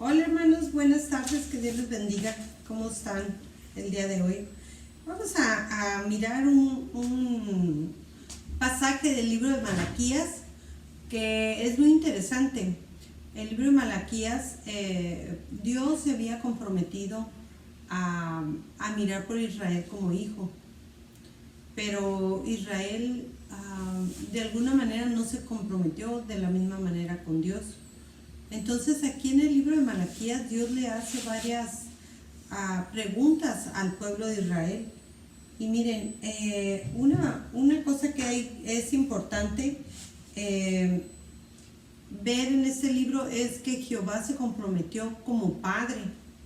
Hola hermanos, buenas tardes, que Dios les bendiga. ¿Cómo están el día de hoy? Vamos a mirar un pasaje del libro de Malaquías que es muy interesante. El libro de Malaquías, Dios se había comprometido a mirar por Israel como hijo, pero Israel de alguna manera no se comprometió de la misma manera con Dios. Entonces aquí en el libro de Malaquías Dios le hace varias preguntas al pueblo de Israel. Y miren, una cosa que es importante ver en este libro es que Jehová se comprometió como padre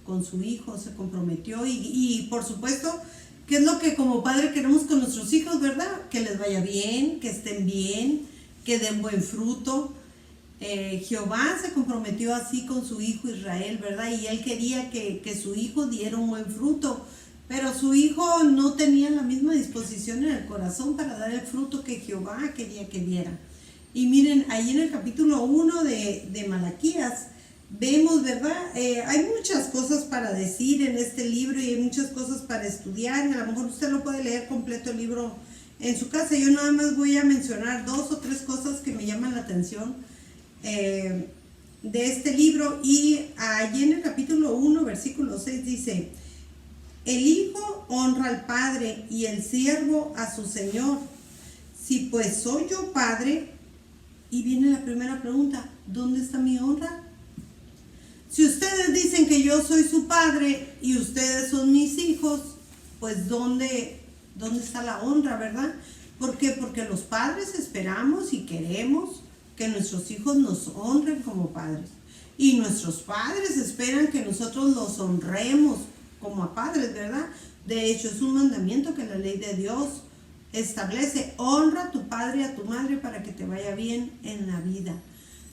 con su hijo, se comprometió y por supuesto, ¿qué es lo que como padre queremos con nuestros hijos, verdad? Que les vaya bien, que estén bien, que den buen fruto. Jehová se comprometió así con su hijo Israel, ¿verdad? Y él quería que su hijo diera un buen fruto, pero su hijo no tenía la misma disposición en el corazón para dar el fruto que Jehová quería que diera. Y miren, ahí en el capítulo 1 de Malaquías vemos, ¿verdad? Hay muchas cosas para decir en este libro y hay muchas cosas para estudiar. A lo mejor usted lo puede leer completo el libro en su casa. Yo nada más voy a mencionar 2 o 3 cosas que me llaman la atención de este libro. Y allí en el capítulo 1 versículo 6 dice: el hijo honra al padre y el siervo a su señor. Si pues soy yo padre, y viene la primera pregunta, ¿dónde está mi honra? Si ustedes dicen que yo soy su padre y ustedes son mis hijos, pues ¿dónde está la honra, verdad? ¿Por qué? Porque los padres esperamos y queremos que nuestros hijos nos honren como padres. Y nuestros padres esperan que nosotros los honremos como a padres, ¿verdad? De hecho, es un mandamiento que la ley de Dios establece: honra a tu padre y a tu madre para que te vaya bien en la vida.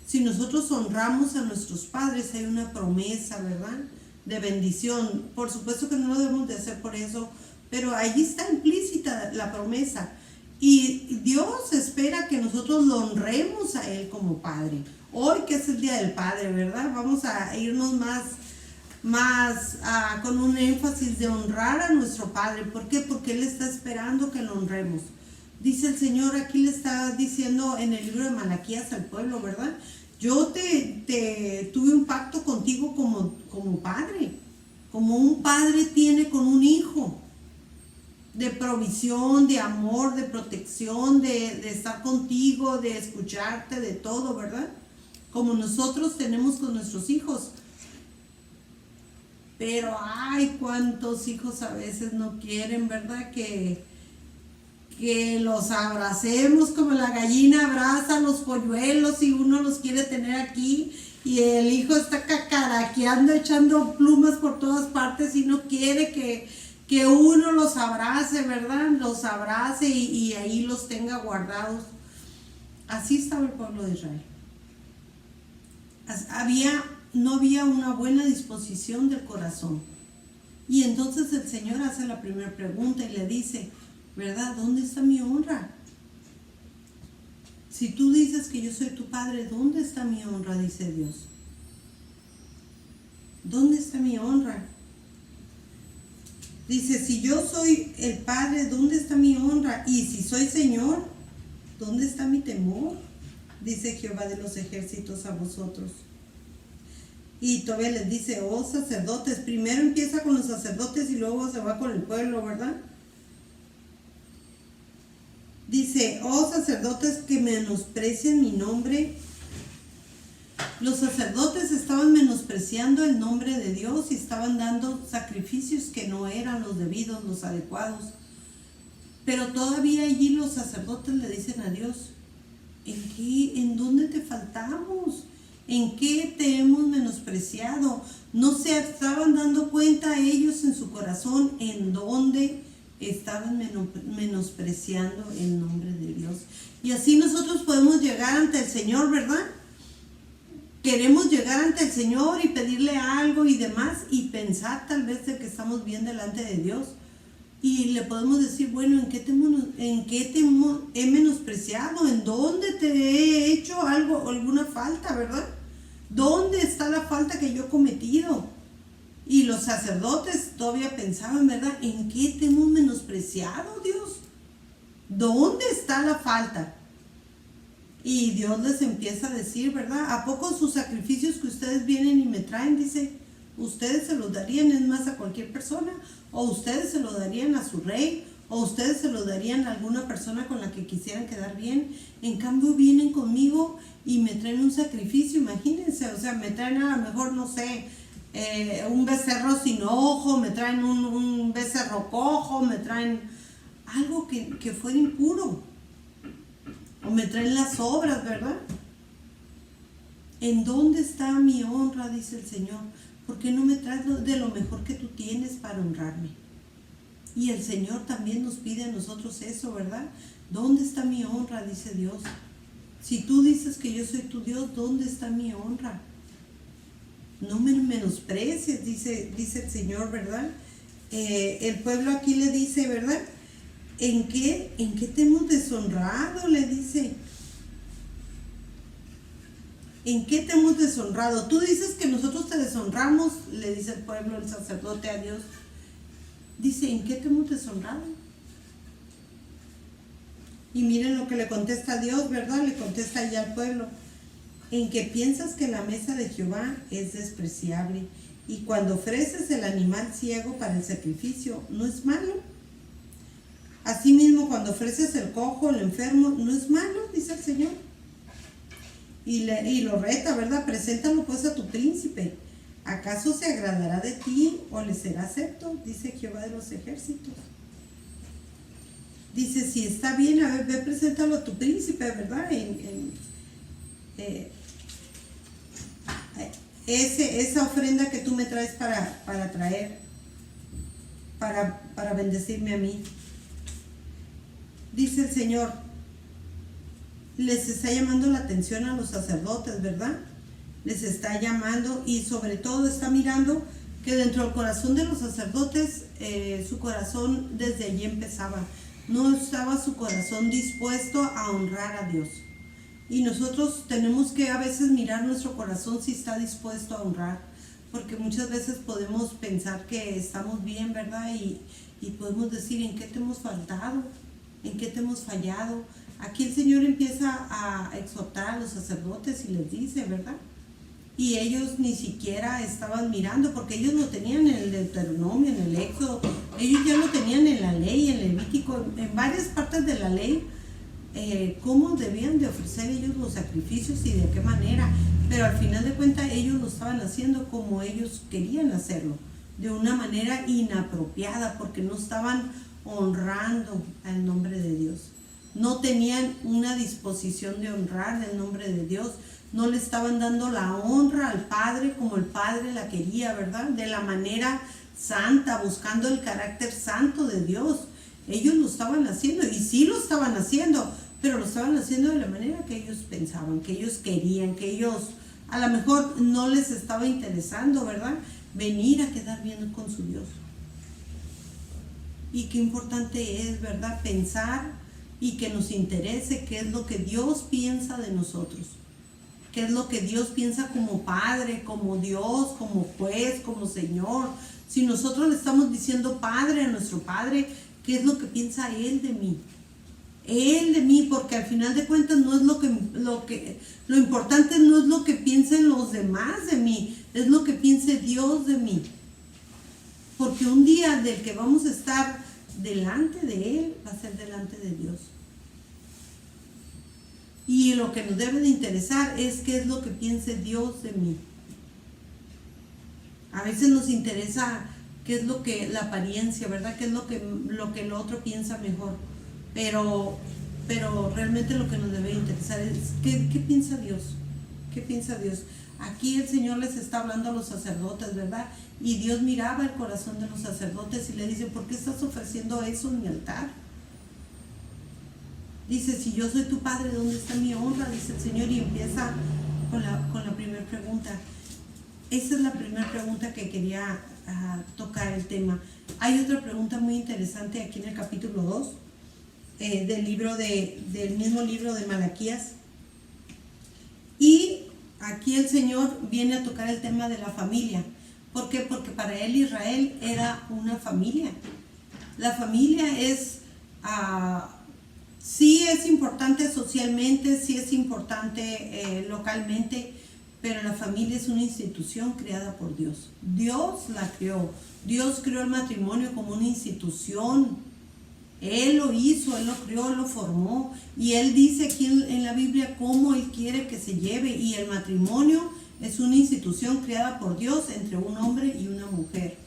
Si nosotros honramos a nuestros padres, hay una promesa, ¿verdad?, de bendición. Por supuesto que no lo debemos de hacer por eso, pero allí está implícita la promesa. Y Dios espera que nosotros lo honremos a Él como Padre. Hoy, que es el Día del Padre, ¿verdad?, vamos a irnos más con un énfasis de honrar a nuestro Padre. ¿Por qué? Porque Él está esperando que lo honremos. Dice el Señor, aquí le está diciendo en el libro de Malaquías al pueblo, ¿verdad? Yo te tuve un pacto contigo como padre, como un padre tiene con un hijo, de provisión, de amor, de protección, de estar contigo, de escucharte, de todo, ¿verdad? Como nosotros tenemos con nuestros hijos. Pero ay, cuántos hijos a veces no quieren, ¿verdad?, que los abracemos como la gallina abraza a los polluelos y uno los quiere tener aquí, y el hijo está cacaraqueando, echando plumas por todas partes y no quiere que uno los abrace, ¿verdad? Los abrace y ahí los tenga guardados. Así estaba el pueblo de Israel. No había una buena disposición del corazón. Y entonces el Señor hace la primera pregunta y le dice, ¿verdad?, ¿dónde está mi honra? Si tú dices que yo soy tu padre, ¿dónde está mi honra?, dice Dios. ¿Dónde está mi honra? Dice, si yo soy el padre, ¿dónde está mi honra? Y si soy Señor, ¿dónde está mi temor?, dice Jehová de los ejércitos a vosotros. Y todavía les dice, oh sacerdotes, primero empieza con los sacerdotes y luego se va con el pueblo, ¿verdad? Dice, oh sacerdotes que menosprecian mi nombre. Los sacerdotes estaban menospreciando el nombre de Dios y estaban dando sacrificios que no eran los debidos, los adecuados. Pero todavía allí los sacerdotes le dicen a Dios, ¿en dónde te faltamos? ¿En qué te hemos menospreciado? No se estaban dando cuenta ellos en su corazón en dónde estaban menospreciando el nombre de Dios. Y así nosotros podemos llegar ante el Señor, ¿verdad? Queremos llegar ante el Señor y pedirle algo y demás y pensar tal vez de que estamos bien delante de Dios. Y le podemos decir, bueno, ¿en qué te he menospreciado? ¿En dónde te he hecho algo, alguna falta, verdad? ¿Dónde está la falta falta que yo he cometido? Y los sacerdotes todavía pensaban, ¿verdad? ¿En qué te hemos menospreciado, Dios? ¿Dónde está la falta? Y Dios les empieza a decir, ¿verdad? ¿A poco sus sacrificios que ustedes vienen y me traen, dice, ustedes se los darían, es más, a cualquier persona? ¿O ustedes se lo darían a su rey? ¿O ustedes se lo darían a alguna persona con la que quisieran quedar bien? En cambio vienen conmigo y me traen un sacrificio, imagínense, o sea, me traen a lo mejor, no sé, un becerro sin ojo, me traen un becerro cojo, me traen algo que fuera impuro. O me traen las obras, ¿verdad? ¿En dónde está mi honra? Dice el Señor. ¿Por qué no me traes de lo mejor que tú tienes para honrarme? Y el Señor también nos pide a nosotros eso, ¿verdad? ¿Dónde está mi honra? Dice Dios. Si tú dices que yo soy tu Dios, ¿dónde está mi honra? No me menosprecies, dice el Señor, ¿verdad? El pueblo aquí le dice, ¿verdad? ¿En qué te hemos deshonrado? Le dice. ¿En qué te hemos deshonrado? Tú dices que nosotros te deshonramos, le dice el pueblo, el sacerdote a Dios. Dice, ¿en qué te hemos deshonrado? Y miren lo que le contesta a Dios, ¿verdad? Le contesta ya al pueblo. En que piensas que la mesa de Jehová es despreciable, y cuando ofreces el animal ciego para el sacrificio, ¿no es malo? Asimismo, cuando ofreces el cojo, el enfermo, ¿no es malo? Dice el Señor. Y lo reta, ¿verdad? Preséntalo pues a tu príncipe. ¿Acaso se agradará de ti o le será acepto? Dice Jehová de los ejércitos. Dice, si está bien, a ver, ve, preséntalo a tu príncipe, ¿verdad? Esa ofrenda que tú me traes para traer, para bendecirme a mí. Dice el Señor, les está llamando la atención a los sacerdotes, ¿verdad? Les está llamando y sobre todo está mirando que dentro del corazón de los sacerdotes, su corazón desde allí empezaba. No estaba su corazón dispuesto a honrar a Dios. Y nosotros tenemos que a veces mirar nuestro corazón si está dispuesto a honrar, porque muchas veces podemos pensar que estamos bien, ¿verdad? Y podemos decir, ¿en qué te hemos faltado? ¿En qué te hemos fallado? Aquí el Señor empieza a exhortar a los sacerdotes y les dice, ¿verdad? Y ellos ni siquiera estaban mirando, porque ellos lo tenían en el Deuteronomio, en el Éxodo, ellos ya lo tenían en la ley, en Levítico, en varias partes de la ley, cómo debían de ofrecer ellos los sacrificios y de qué manera, pero al final de cuentas ellos lo estaban haciendo como ellos querían hacerlo, de una manera inapropiada, porque no estaban honrando al nombre de Dios. No tenían una disposición de honrar el nombre de Dios. No le estaban dando la honra al Padre como el Padre la quería, ¿verdad? De la manera santa, buscando el carácter santo de Dios. Ellos lo estaban haciendo, y sí lo estaban haciendo, pero lo estaban haciendo de la manera que ellos pensaban, que ellos querían, que ellos a lo mejor no les estaba interesando, ¿verdad? Venir a quedar bien con su Dios. Y qué importante es, ¿verdad? Pensar y que nos interese qué es lo que Dios piensa de nosotros. Qué es lo que Dios piensa como Padre, como Dios, como Juez, como Señor. Si nosotros le estamos diciendo Padre a nuestro Padre, ¿qué es lo que piensa Él de mí? Él de mí, porque al final de cuentas no es lo importante no es lo que piensen los demás de mí, es lo que piense Dios de mí. Porque un día del que vamos a estar delante de Él, va a ser delante de Dios. Y lo que nos debe de interesar es qué es lo que piense Dios de mí. A veces nos interesa qué es lo que, la apariencia, ¿verdad? Qué es lo que el otro piensa mejor. Pero realmente lo que nos debe interesar es qué piensa Dios. ¿Qué piensa Dios? Aquí el Señor les está hablando a los sacerdotes, ¿verdad? Y Dios miraba el corazón de los sacerdotes y le dice, ¿por qué estás ofreciendo eso en mi altar? Dice, si yo soy tu Padre, ¿dónde está mi honra? Dice el Señor, y empieza con la primera pregunta. Esa es la primera pregunta que quería tocar el tema. Hay otra pregunta muy interesante aquí en el capítulo 2 del mismo libro de Malaquías. Y aquí el Señor viene a tocar el tema de la familia. ¿Por qué? Porque para él Israel era una familia. La familia es, sí es importante socialmente, sí es importante localmente, pero la familia es una institución creada por Dios. Dios la creó. Dios creó el matrimonio como una institución. Él lo hizo, Él lo creó, lo formó. Y Él dice aquí en la Biblia cómo Él quiere que se lleve. Y el matrimonio es una institución creada por Dios entre un hombre y una mujer.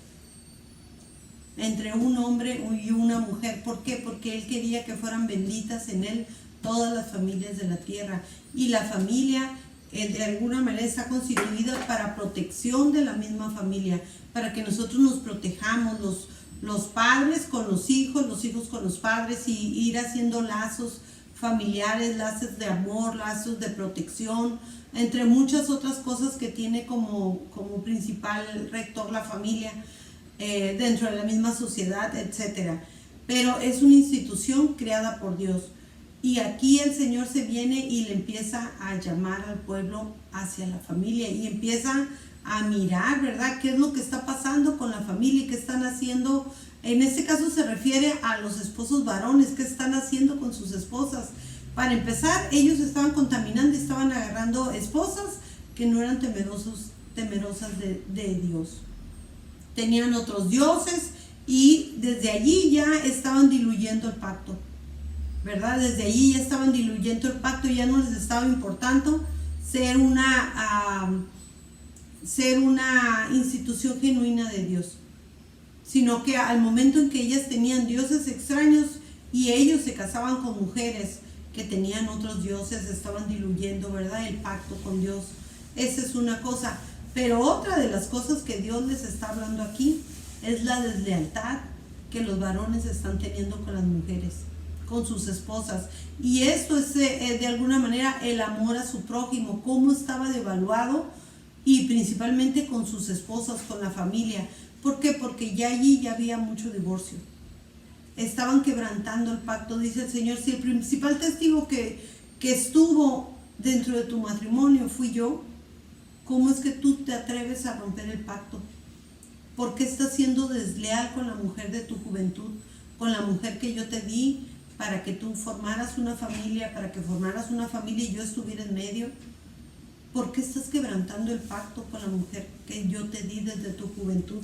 Entre un hombre y una mujer. ¿Por qué? Porque Él quería que fueran benditas en Él todas las familias de la tierra. Y la familia de alguna manera está constituida para protección de la misma familia, para que nosotros nos protejamos, los padres con los hijos con los padres, y ir haciendo lazos familiares, lazos de amor, lazos de protección, entre muchas otras cosas que tiene como principal rector la familia dentro de la misma sociedad, etcétera. Pero es una institución creada por Dios. Y aquí el Señor se viene y le empieza a llamar al pueblo hacia la familia y empieza a mirar, ¿verdad?, qué es lo que está pasando con la familia y qué están haciendo. En este caso se refiere a los esposos varones, qué están haciendo con sus esposas. Para empezar, ellos estaban contaminando y estaban agarrando esposas que no eran temerosas de Dios. Tenían otros dioses y desde allí ya estaban diluyendo el pacto, ¿verdad? Desde allí ya estaban diluyendo el pacto y ya no les estaba importando ser una institución genuina de Dios, sino que al momento en que ellas tenían dioses extraños y ellos se casaban con mujeres que tenían otros dioses, estaban diluyendo, ¿verdad?, el pacto con Dios. Esa es una cosa. Pero otra de las cosas que Dios les está hablando aquí es la deslealtad que los varones están teniendo con las mujeres, con sus esposas. Y esto es de alguna manera el amor a su prójimo, cómo estaba devaluado, y principalmente con sus esposas, con la familia. ¿Por qué? Porque ya allí ya había mucho divorcio. Estaban quebrantando el pacto, dice el Señor. Si el principal testigo que estuvo dentro de tu matrimonio fui yo, ¿cómo es que tú te atreves a romper el pacto? ¿Por qué estás siendo desleal con la mujer de tu juventud, con la mujer que yo te di para que tú formaras una familia, y yo estuviera en medio? ¿Por qué estás quebrantando el pacto con la mujer que yo te di desde tu juventud?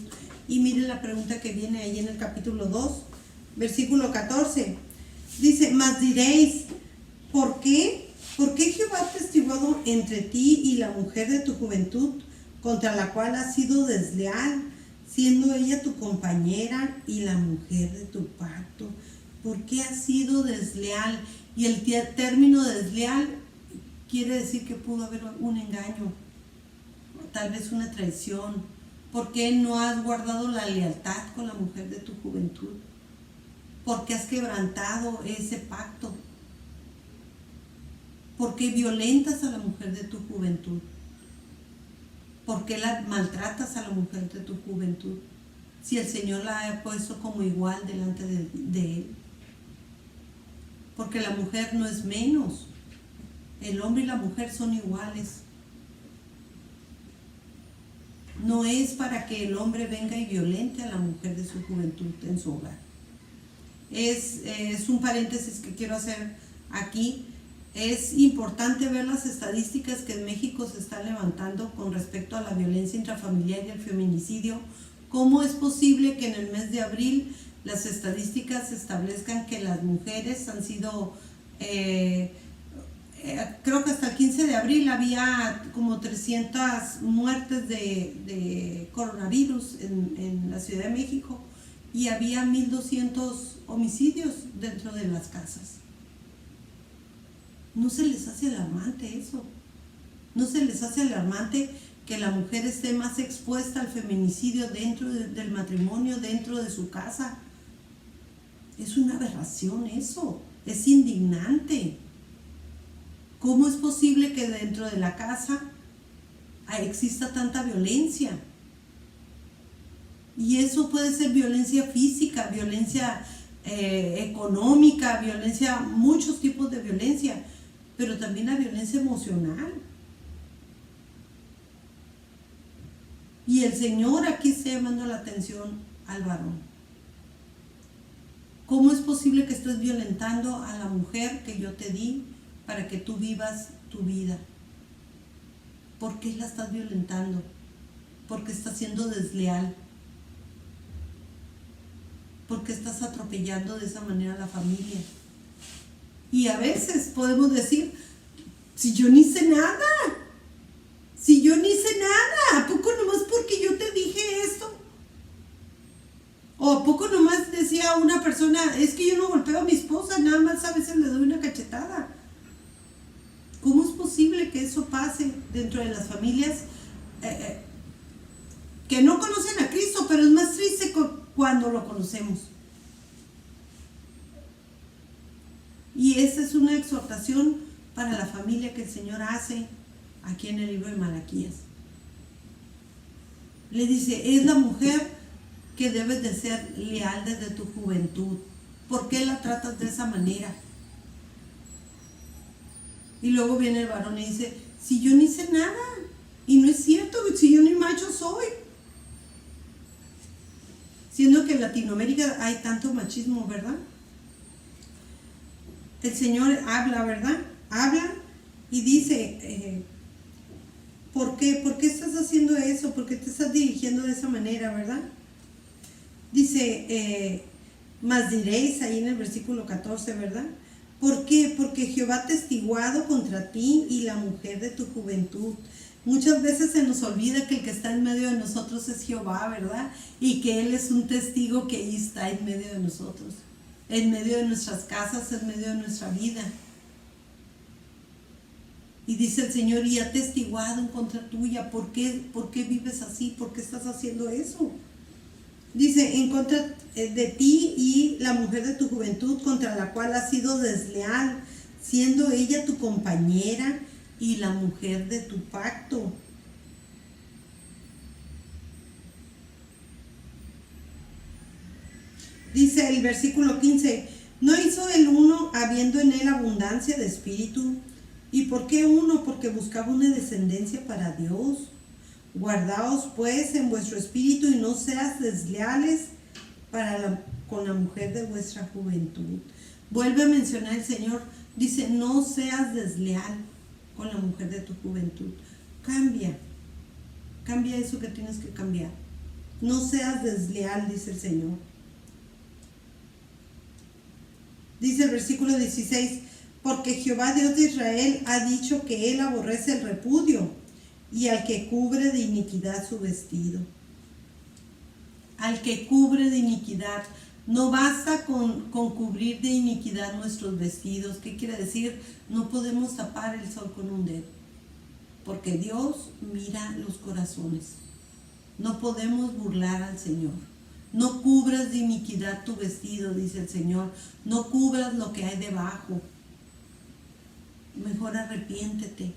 Y miren la pregunta que viene ahí en el capítulo 2, versículo 14. Dice, mas diréis, ¿por qué? ¿Por qué Jehová ha testiguado entre ti y la mujer de tu juventud, contra la cual has sido desleal, siendo ella tu compañera y la mujer de tu pacto? ¿Por qué has sido desleal? Y el término desleal quiere decir que pudo haber un engaño, tal vez una traición. ¿Por qué no has guardado la lealtad con la mujer de tu juventud? ¿Por qué has quebrantado ese pacto? ¿Por qué violentas a la mujer de tu juventud? ¿Por qué la maltratas a la mujer de tu juventud? Si el Señor la ha puesto como igual delante de Él. Porque la mujer no es menos. El hombre y la mujer son iguales. No es para que el hombre venga y violente a la mujer de su juventud en su hogar. Es un paréntesis que quiero hacer aquí. Es importante ver las estadísticas que en México se están levantando con respecto a la violencia intrafamiliar y el feminicidio. ¿Cómo es posible que en el mes de abril las estadísticas establezcan que las mujeres han sido, creo que hasta el 15 de abril había como 300 muertes de coronavirus en la Ciudad de México, y había 1,200 homicidios dentro de las casas? ¿No se les hace alarmante eso? ¿No se les hace alarmante que la mujer esté más expuesta al feminicidio dentro del matrimonio, dentro de su casa? Es una aberración eso, es indignante. ¿Cómo es posible que dentro de la casa exista tanta violencia? Y eso puede ser violencia física, violencia económica, violencia, muchos tipos de violencia, pero también la violencia emocional. Y el Señor aquí está llamando la atención al varón. ¿Cómo es posible que estés violentando a la mujer que yo te di para que tú vivas tu vida? ¿Por qué la estás violentando? Porque estás siendo desleal. Porque estás atropellando de esa manera a la familia. Y a veces podemos decir, si yo ni hice nada, si yo ni hice nada, ¿a poco nomás porque yo te dije esto? O ¿a poco nomás decía una persona, es que yo no golpeo a mi esposa, nada más a veces le doy una cachetada? ¿Cómo es posible que eso pase dentro de las familias que no conocen a Cristo? Pero es más triste cuando lo conocemos. Y esa es una exhortación para la familia que el Señor hace aquí en el libro de Malaquías. Le dice, es la mujer que debes de ser leal desde tu juventud. ¿Por qué la tratas de esa manera? Y luego viene el varón y dice, si yo no hice nada, y no es cierto, si yo ni macho soy. Siendo que en Latinoamérica hay tanto machismo, ¿verdad? El Señor habla, ¿verdad? Habla y dice, ¿por qué? ¿Por qué estás haciendo eso? ¿Por qué te estás dirigiendo de esa manera, verdad? Dice, mas diréis ahí en el versículo 14, ¿verdad? ¿Por qué? Porque Jehová ha testiguado contra ti y la mujer de tu juventud. Muchas veces se nos olvida que el que está en medio de nosotros es Jehová, ¿verdad? Y que Él es un testigo que ahí está en medio de nosotros, en medio de nuestras casas, en medio de nuestra vida. Y dice el Señor, y ha testiguado en contra tuya. ¿Por qué vives así? ¿Por qué estás haciendo eso? Dice, en contra de ti y la mujer de tu juventud, contra la cual has sido desleal, siendo ella tu compañera y la mujer de tu pacto. Dice el versículo 15, ¿no hizo el uno habiendo en él abundancia de espíritu? ¿Y por qué uno? Porque buscaba una descendencia para Dios. Guardaos pues en vuestro espíritu y no seas desleales con la mujer de vuestra juventud. Vuelve a mencionar el Señor, dice, no seas desleal con la mujer de tu juventud. Cambia eso que tienes que cambiar. No seas desleal, dice el Señor. Dice el versículo 16, porque Jehová Dios de Israel ha dicho que Él aborrece el repudio y al que cubre de iniquidad su vestido. Al que cubre de iniquidad. No basta con cubrir de iniquidad nuestros vestidos. ¿Qué quiere decir? No podemos tapar el sol con un dedo, porque Dios mira los corazones. No podemos burlar al Señor. No cubras de iniquidad tu vestido, dice el Señor. No cubras lo que hay debajo. Mejor arrepiéntete.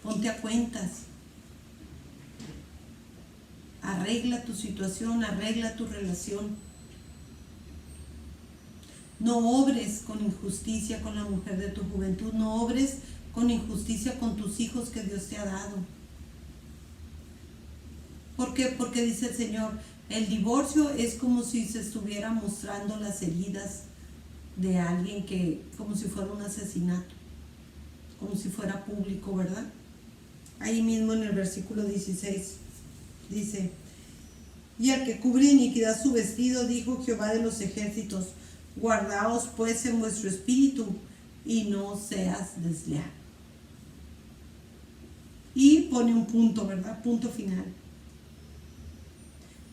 Ponte a cuentas. Arregla tu situación, arregla tu relación. No obres con injusticia con la mujer de tu juventud. No obres con injusticia con tus hijos que Dios te ha dado. ¿Por qué? Porque dice el Señor, el divorcio es como si se estuviera mostrando las heridas de alguien como si fuera un asesinato, como si fuera público, ¿verdad? Ahí mismo en el versículo 16 dice, y al que cubre iniquidad su vestido, dijo Jehová de los ejércitos, guardaos pues en vuestro espíritu y no seas desleal. Y pone un punto, ¿verdad? Punto final.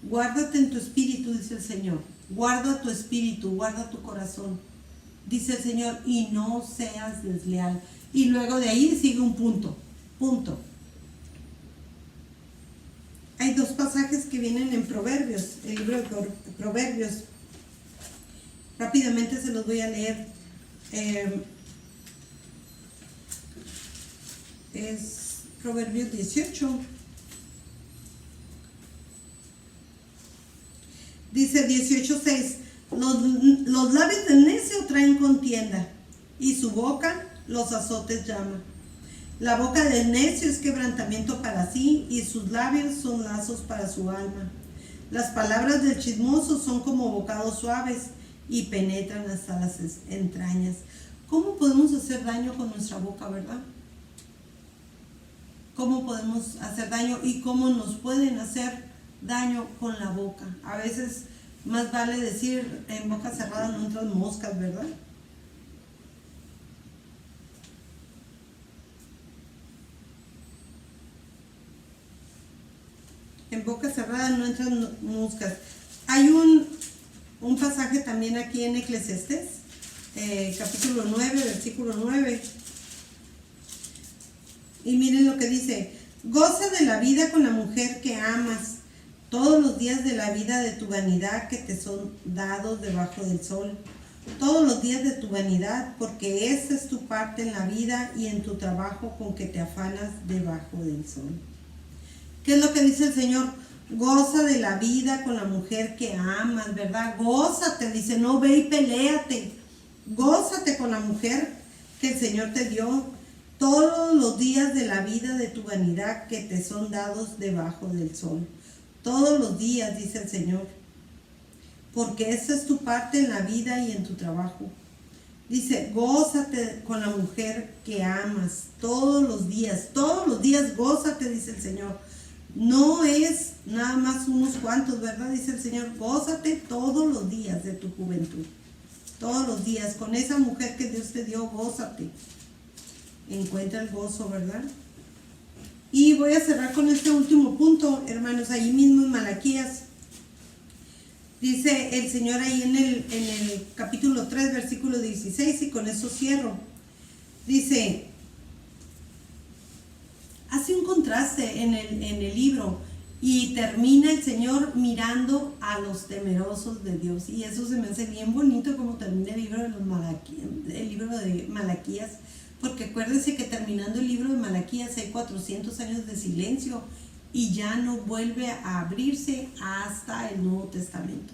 Guárdate en tu espíritu, dice el Señor. Guarda tu espíritu, guarda tu corazón. Dice el Señor, y no seas desleal. Y luego de ahí sigue un punto. Hay dos pasajes que vienen en Proverbios, el libro de Proverbios. Rápidamente se los voy a leer. Es Proverbios 18. Dice 18:6, los labios del necio traen contienda, y su boca los azotes llama. La boca del necio es quebrantamiento para sí, y sus labios son lazos para su alma. Las palabras del chismoso son como bocados suaves y penetran hasta las entrañas. ¿Cómo podemos hacer daño con nuestra boca, verdad? ¿Cómo podemos hacer daño y cómo nos pueden hacer daño con la boca? A veces más vale decir en boca cerrada no entran moscas, ¿verdad? En boca cerrada no entran moscas. Hay un pasaje también aquí en Eclesiastés, capítulo 9, versículo 9. Y miren lo que dice: goza de la vida con la mujer que amas, todos los días de la vida de tu vanidad que te son dados debajo del sol. Todos los días de tu vanidad, porque esa es tu parte en la vida y en tu trabajo con que te afanas debajo del sol. ¿Qué es lo que dice el Señor? Goza de la vida con la mujer que amas, ¿verdad? Gózate, dice, no ve y peléate. Gózate con la mujer que el Señor te dio todos los días de la vida de tu vanidad que te son dados debajo del sol. Todos los días, dice el Señor, porque esa es tu parte en la vida y en tu trabajo. Dice, gózate con la mujer que amas todos los días gózate, dice el Señor. No es nada más unos cuantos, ¿verdad? Dice el Señor, gózate todos los días de tu juventud. Todos los días, con esa mujer que Dios te dio, gózate. Encuentra el gozo, ¿verdad? Y voy a cerrar con este último punto, hermanos, ahí mismo en Malaquías. Dice el Señor ahí en el capítulo 3, versículo 16, y con eso cierro. Dice, hace un contraste en el libro y termina el Señor mirando a los temerosos de Dios. Y eso se me hace bien bonito como termina el libro de Malaquías, porque acuérdense que terminando el libro de Malaquías hay 400 años de silencio y ya no vuelve a abrirse hasta el Nuevo Testamento.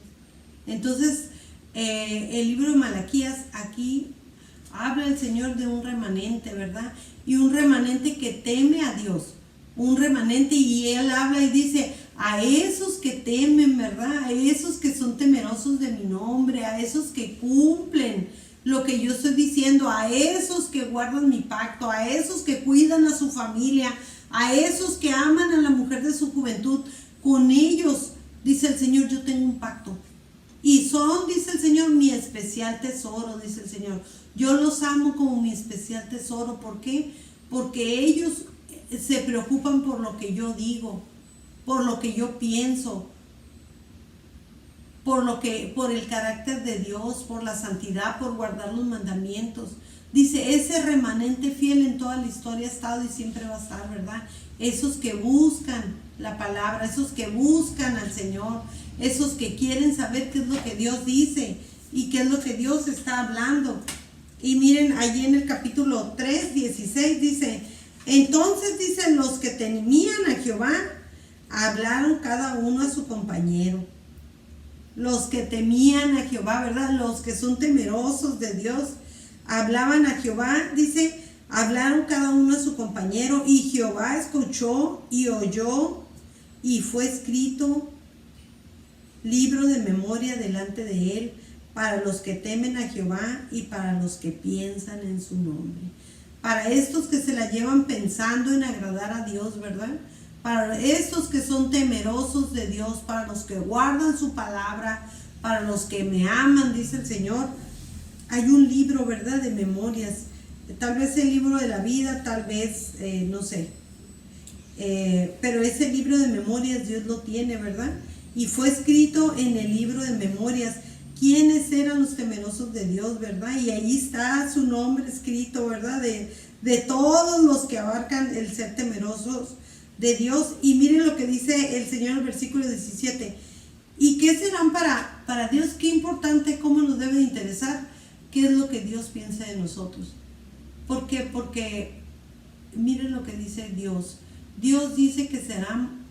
Entonces, el libro de Malaquías aquí habla el Señor de un remanente, ¿verdad? Y un remanente que teme a Dios, un remanente, y Él habla y dice, a esos que temen, ¿verdad? A esos que son temerosos de mi nombre, a esos que cumplen lo que yo estoy diciendo, a esos que guardan mi pacto, a esos que cuidan a su familia, a esos que aman a la mujer de su juventud, con ellos, dice el Señor, yo tengo un pacto. Y son, dice el Señor, mi especial tesoro, dice el Señor. Yo los amo como mi especial tesoro. ¿Por qué? Porque ellos se preocupan por lo que yo digo, por lo que yo pienso, por el carácter de Dios, por la santidad, por guardar los mandamientos. Dice, ese remanente fiel en toda la historia ha estado y siempre va a estar, ¿verdad? Esos que buscan la palabra, esos que buscan al Señor, esos que quieren saber qué es lo que Dios dice y qué es lo que Dios está hablando. Y miren, allí en el capítulo 3, 16 dice, entonces dicen los que temían a Jehová, hablaron cada uno a su compañero. Los que temían a Jehová, ¿verdad? Los que son temerosos de Dios, hablaban a Jehová, dice, hablaron cada uno a su compañero, y Jehová escuchó y oyó, y fue escrito libro de memoria delante de él, para los que temen a Jehová y para los que piensan en su nombre. Para estos que se la llevan pensando en agradar a Dios, ¿verdad? Para estos que son temerosos de Dios, para los que guardan su palabra, para los que me aman, dice el Señor, hay un libro, ¿verdad?, de memorias. Tal vez el libro de la vida, tal vez, no sé. Pero ese libro de memorias Dios lo tiene, ¿verdad? Y fue escrito en el libro de memorias. ¿Quiénes eran los temerosos de Dios, verdad? Y ahí está su nombre escrito, ¿verdad? De todos los que abarcan el ser temerosos de Dios. Y miren lo que dice el Señor en el versículo 17. ¿Y qué serán para Dios? Qué importante, cómo nos debe de interesar qué es lo que Dios piensa de nosotros. ¿Por qué? Porque miren lo que dice Dios. Dios dice que serán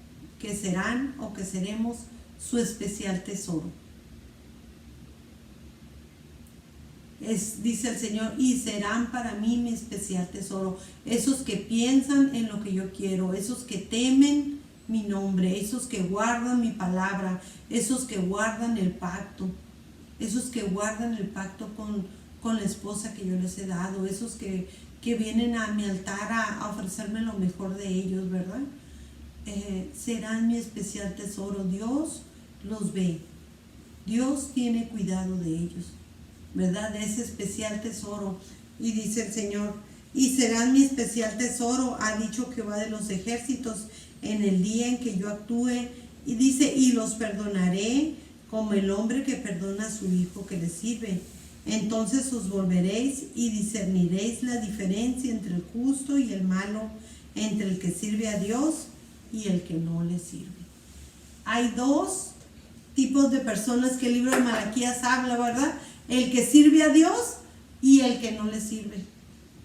o que seremos su especial tesoro. dice el Señor, y serán para mí mi especial tesoro. Esos que piensan en lo que yo quiero, esos que temen mi nombre, esos que guardan mi palabra, esos que guardan el pacto, esos que guardan el pacto con la esposa que yo les he dado, esos que vienen a mi altar a ofrecerme lo mejor de ellos, ¿verdad? Serán mi especial tesoro. Dios los ve, Dios tiene cuidado de ellos, ¿verdad? De ese especial tesoro. Y dice el Señor, y serán mi especial tesoro, ha dicho Jehová de los ejércitos, en el día en que yo actúe. Y dice, y los perdonaré como el hombre que perdona a su hijo que le sirve. Entonces os volveréis y discerniréis la diferencia entre el justo y el malo, entre el que sirve a Dios y el que no le sirve. Hay dos tipos de personas que el libro de Malaquías habla, ¿verdad? El que sirve a Dios y el que no le sirve.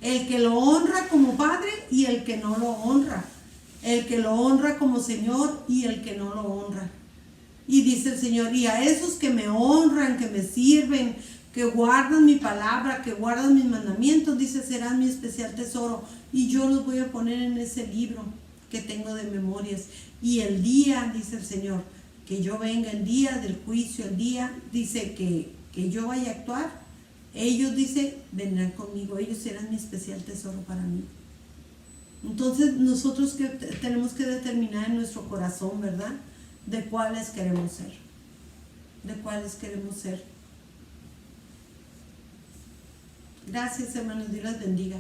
El que lo honra como padre y el que no lo honra. El que lo honra como Señor y el que no lo honra. Y dice el Señor, y a esos que me honran, que me sirven, que guardan mi palabra, que guardan mis mandamientos, dice, serán mi especial tesoro. Y yo los voy a poner en ese libro que tengo de memorias. Y el día, dice el Señor, que yo venga, el día del juicio, el día, dice que yo vaya a actuar, ellos, dice, vendrán conmigo, ellos serán mi especial tesoro para mí. Entonces nosotros que tenemos que determinar en nuestro corazón, ¿verdad? De cuáles queremos ser. De cuáles queremos ser. Gracias, hermanos. Dios los bendiga.